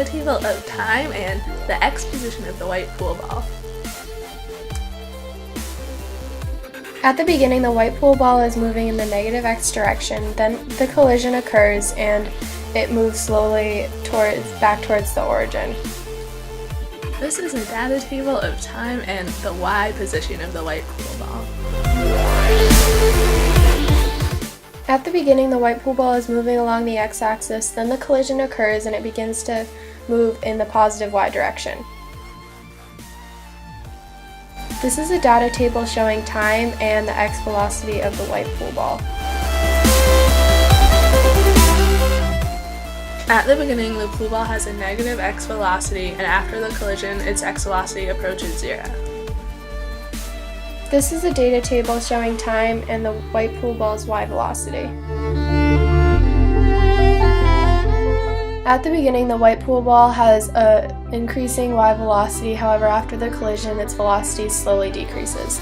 data table of time and the x position of the white pool ball. At the beginning, the white pool ball is moving in the negative x direction, then the collision occurs and it moves slowly back towards the origin. This is a data table of time and the y position of the white pool ball. At the beginning, the white pool ball is moving along the x-axis, then the collision occurs and it begins to move in the positive y direction. This is a data table showing time and the x velocity of the white pool ball. At the beginning, the pool ball has a negative x velocity, and after the collision, its x velocity approaches 0. This is a data table showing time and the white pool ball's y velocity. At the beginning, the white pool ball has an increasing y velocity, however, after the collision, its velocity slowly decreases.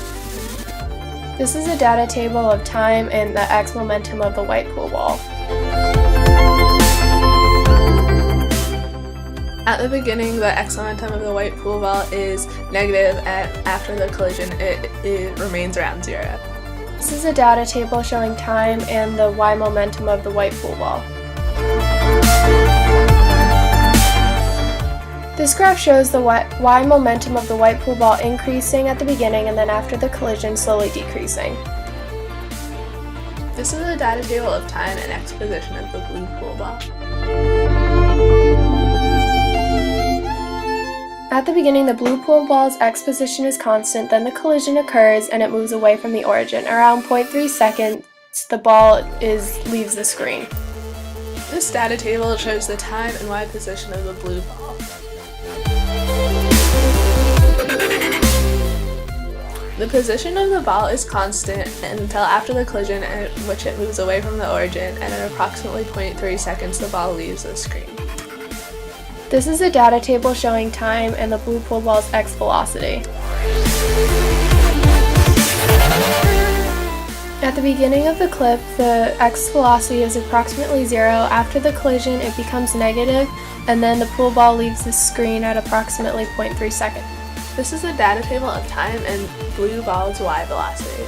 This is a data table of time and the x momentum of the white pool ball. At the beginning, the x momentum of the white pool ball is negative, and after the collision, it remains around 0. This is a data table showing time and the y momentum of the white pool ball. This graph shows the y momentum of the white pool ball increasing at the beginning and then after the collision slowly decreasing. This is a data table of time and x position of the blue pool ball. At the beginning, the blue pool ball's x position is constant, then the collision occurs and it moves away from the origin. Around 0.3 seconds, the ball leaves the screen. This data table shows the time and y position of the blue ball. The position of the ball is constant until after the collision, in which it moves away from the origin, and at approximately 0.3 seconds the ball leaves the screen. This is a data table showing time and the blue pool ball's x velocity. At the beginning of the clip, the x velocity is approximately 0. After the collision, it becomes negative, and then the pool ball leaves the screen at approximately 0.3 seconds. This is a data table of time and blue ball's y velocity.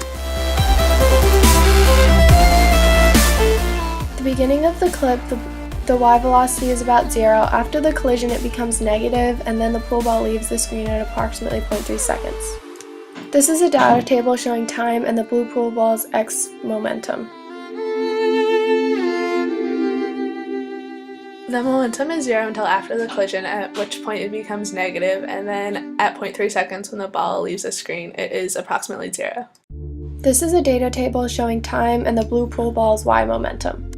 At the beginning of the clip, the y velocity is about 0. After the collision, it becomes negative, and then the pool ball leaves the screen at approximately 0.3 seconds. This is a data table showing time and the blue pool ball's x momentum. The momentum is 0 until after the collision, at which point it becomes negative, and then at 0.3 seconds when the ball leaves the screen, it is approximately 0. This is a data table showing time and the blue pool ball's y momentum.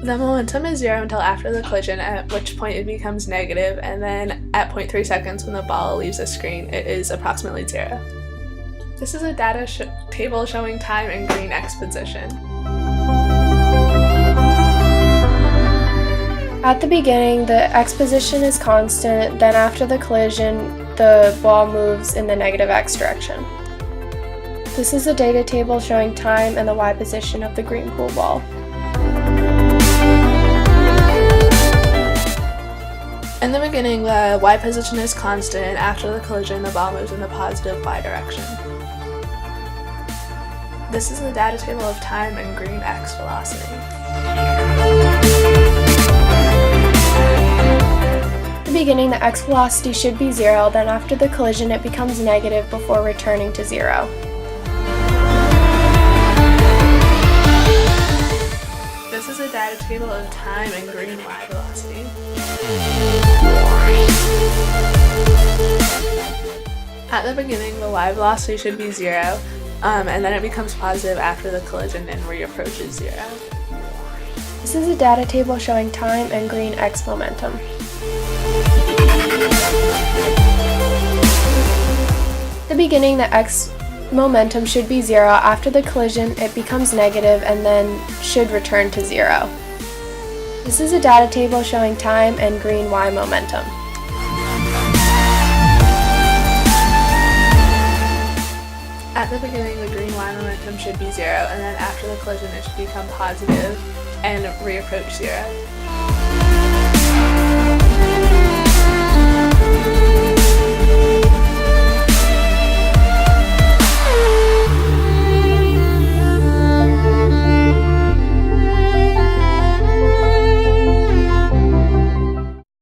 The momentum is 0 until after the collision, at which point it becomes negative, and then at 0.3 seconds when the ball leaves the screen, it is approximately 0. This is a data table showing time in green x position. At the beginning, the x position is constant, then after the collision, the ball moves in the negative x direction. This is a data table showing time and the y position of the green pool ball. In the beginning, the y position is constant, and after the collision, the ball moves in the positive y direction. This is the data table of time and green x velocity. At the beginning, the x velocity should be 0, then after the collision, it becomes negative before returning to 0. This is a data table of time and green y velocity. At the beginning, the y velocity should be 0, and then it becomes positive after the collision and reapproaches 0. This is a data table showing time and green x momentum. At the beginning, the x momentum should be 0. After the collision, it becomes negative and then should return to 0. This is a data table showing time and green y momentum. At the beginning, the green y momentum should be 0, and then after the collision, it should become positive, and reapproach 0.